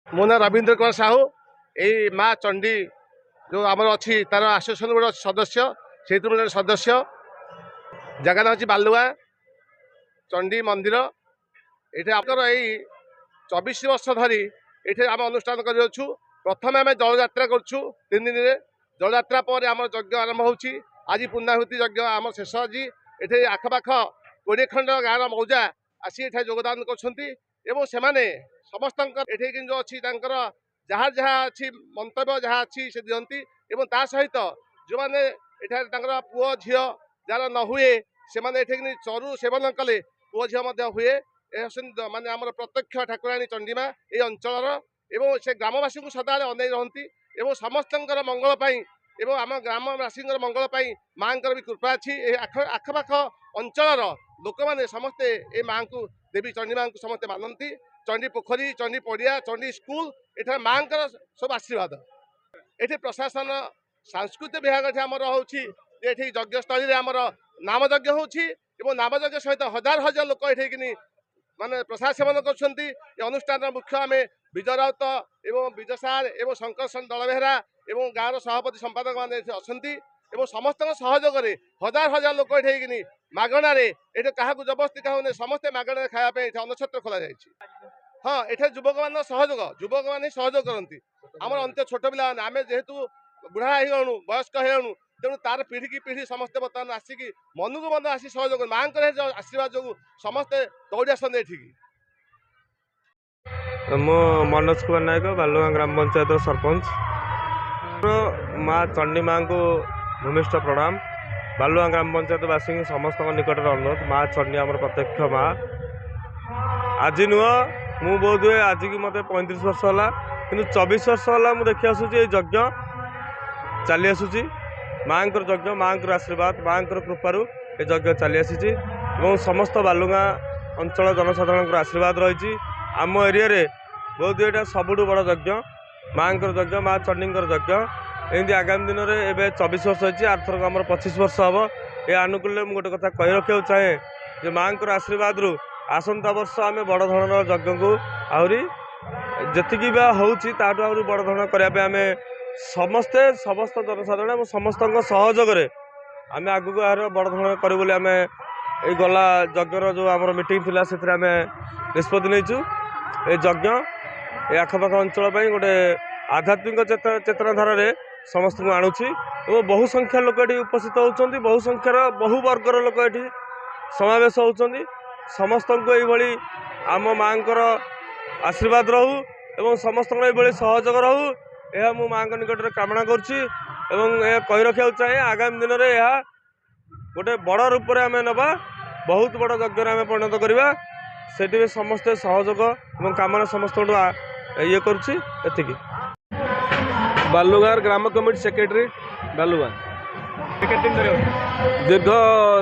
मो ना रवींद्र कुमार साहू यही माँ चंडी जो आम अच्छी तार आसोसिएसन गोटे सदस्य से सदस्य जगह ना हूँ बालुआ चंडी मंदिर ये आपकर यही 24 वर्ष धरी ये आम अनुष्ठान कर प्रथम आम जल यात्रा करुँ 3 दिन में जल यात्रा पर आम यज्ञ आरंभ हो आज पूर्णाहुति यज्ञ आम शेष आज ये आखपाख 20 खंड गाँव मौजा आसी योगदान कर समस्त ये जो अच्छी जहाँ जहाँ अच्छी मंतव्य जहाँ अच्छी से दिखती ता सहित जो मैंने पुओ झी जार न हुए से मैंने चरु सेवन कले पुओ झी हुए माने आमर प्रत्यक्ष ठाकुराणी चंडीमा ये अंचल से ग्रामवासी को सदा अनै रही समस्त मंगल आम ग्रामवासी मंगल माँ भी कृपा अच्छी आखपाख अंचल लोक मैंने समस्ते ये माँ को देवी चंडी माँ को समस्ते मानती चंडी पोखरी चंडी पड़िया चंडी स्कूल ये माँ सब आशीर्वाद ये प्रशासन सांस्कृतिक विभाग आमर होती यज्ञस्थल आमर नाम यज्ञ हो नाम यज्ञ सहित हजार हजार लोक ये माने प्रसाद सेवन कर अनुष्ठान मुख्य आम विजय राउत एवं विजय सार एवं शंकर दल बेहरा एवं गाँव सभापति संपादक मैंने एवं समस्त सहयोग हजार हजार लोक ये मागणारे ये क्या जबरदस्ती क्या समस्ते मागणारे खायापे अन्नछत्र खोल जाए। हाँ ये युवक मान सहयोग करती आम अंत छोट पिला आम जेहेतु बुढ़ा हो वयस्क हो तेणु तार पीढ़ी की पीढ़ी समस्ते बर्तमान आसिक मन को मन आसी सहयोग माँ आशीर्वाद जो समस्ते दौड़ी आसते ये मो मनोज कुमार नायक बालुगाँ ग्राम पंचायत सरपंच माँ चंडी माँ को भूमिष्ठ प्रणाम बालुगाँ ग्राम पंचायतवासी समस्त निकट अनुरोध माँ चंडी आम प्रत्यक्ष माँ आज नुह मु बोध हुए आज की मत 35 वर्ष है कि 24 वर्ष है मुझे देखी आसूँ यज्ञ चली आसूँ माँ यज्ञ माँ आशीर्वाद माँ कृपारू ये यज्ञ चली आसी समस्त बालुगाँ अंचल जनसाधारण आशीर्वाद रही आम एरिया बहुत यहाँ सबुठ बड़ यज्ञ माँ यज्ञ माँ चंडी यज्ञ एमती आगामी दिन में एवं 24 वर्ष होती आरथरक आम 25 वर्ष हम ये आनुकूल्य मुझे गोटे कथा कही रखा चाहे जो माँ आशीर्वाद रु आसंता वर्ष आम बड़ धरण यज्ञ को आहरी जी होटू आहरी बड़ धरण करने आम समस्ते समस्त जनसाधारण समस्त सहयोग आम आगू यार बड़ धरण करूँ आम ये गला यज्ञर जो आम मीटिंग थी से निष्पत्ति नहीं यज्ञ ये आखपाख अंचल गोटे आध्यात्मिक चेतनाधार समस्त को आणुची और बहु संख्या लोक ये उपस्थित होती बहु संख्यार बहु वर्गर लोक ये समावेश होती समस्त को ये आम माँ आशीर्वाद रहू एवं समस्त ये सहयोग रहू यह मु माँ निकट में कामना कही रखा चाहे आगामी दिन में यह गोटे बड़ रूप में आम नवा बहुत बड़ यज्ञ आम परिणत करवा से समस्ते सहयोग और कामना समस्त ये करुँच बालुगाँ ग्राम कमिटी सेक्रेटरी बालुगाँ दीर्घ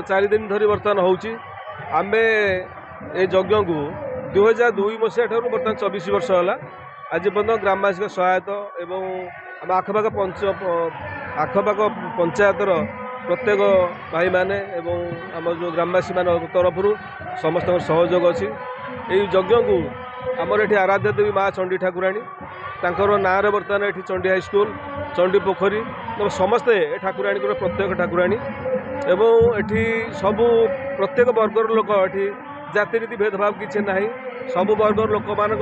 4 दिन धरी बर्तमान होमें ये यज्ञ को 2002 मसीहा ठार बर्तमान 24 वर्ष है आज पर्यटन ग्रामवासी सहायता एवं आम आखपाख आखपाख पंचायतर प्रत्येक भाई माने एवं आम जो ग्रामवासी मान तरफ समस्त सहयोग अच्छी यज्ञ को आमर ये आराध्य देवी माँ चंडी ठाकुराणी तांकर नाँ बर्तमान ये चंडी हाईस्कल चंडी पोखरी समस्ते ठाकुराणी प्रत्येक ठाकुराणी एवं ये सबू प्रत्येक वर्गर लोक ये जातिरीति भेदभाव किसी ना सबू वर्गर लोक मानी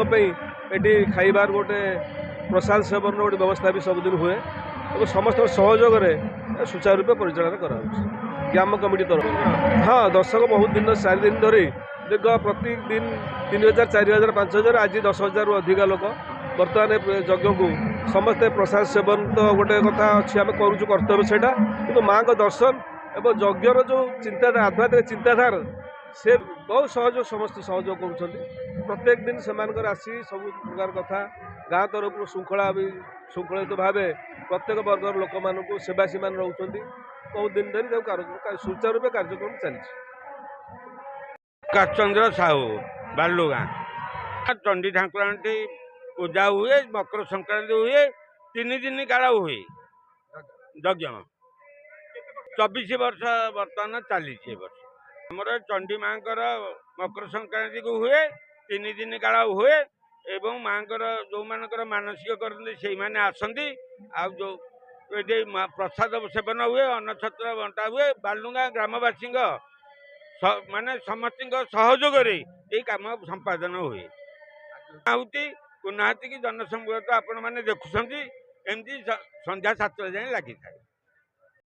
ये खाइबार गोटे प्रसाद सेवन गोटे व्यवस्था भी सबुदिन हुए और समस्त सहयोग सुचारू रूप परिचालन कर ग्राम कमिटी तरफ हाँ दर्शक बहुत दिन 4 दिन धरी दीर्घ प्रति दिन 3000 4000 5000 आज 10,000 अधिक लोक बर्तमान यज्ञ को समस्ते प्रसाद सेवन तो गोटे कथा अच्छी आम करुँ कर्तव्य से कि माँ का दर्शन एवं यज्ञर जो चिंताधारा आध्यात्मिक चिंताधारा से बहुत सहयोग समस्त सहयोग कर प्रत्येक दिन से आसी सब प्रकार कथा गाँ तरफ श्रृंखला भी श्रृंखलित भाव प्रत्येक वर्गर लोक मान सेवासी मान रोच बहुत दिन धरी सुचारू रूप कार्यक्रम चली काचंद्र साहू बालुगाँ चंडी ठाकुराणी पूजा हुए मकर संक्रांति हुए 3 दिन काल हुए यज्ञ 24 वर्ष बर्तमान 40 वर्ष आमर चंडी माँ मकर संक्रांति को हुए 3 दिन काल हुए ଏବଂ ମାଙ୍କର ଯେଉଁମାନଙ୍କର ମାନସିକ କରନ୍ତି ସେଇମାନେ ଆସନ୍ତି। ଆଉ ଯେଉଁ ଏଠି ପ୍ରସାଦ ସେବନ ହୁଏ, ଅନ୍ନଛତ୍ର ବଣ୍ଟା ହୁଏ। ବାଲୁଗାଁ ଗ୍ରାମବାସୀଙ୍କ ମାନେ ସମସ୍ତଙ୍କ ସହଯୋଗରେ ଏଇ କାମ ସମ୍ପାଦନ ହୁଏ। ଆହୁତି ପୂର୍ଣ୍ଣାହୁତି କି ଜନସଂଘ ତ ଆପଣମାନେ ଦେଖୁଛନ୍ତି, ଏମିତି ସନ୍ଧ୍ୟା 7ଟା ଯାଏଁ ଲାଗିଥାଏ।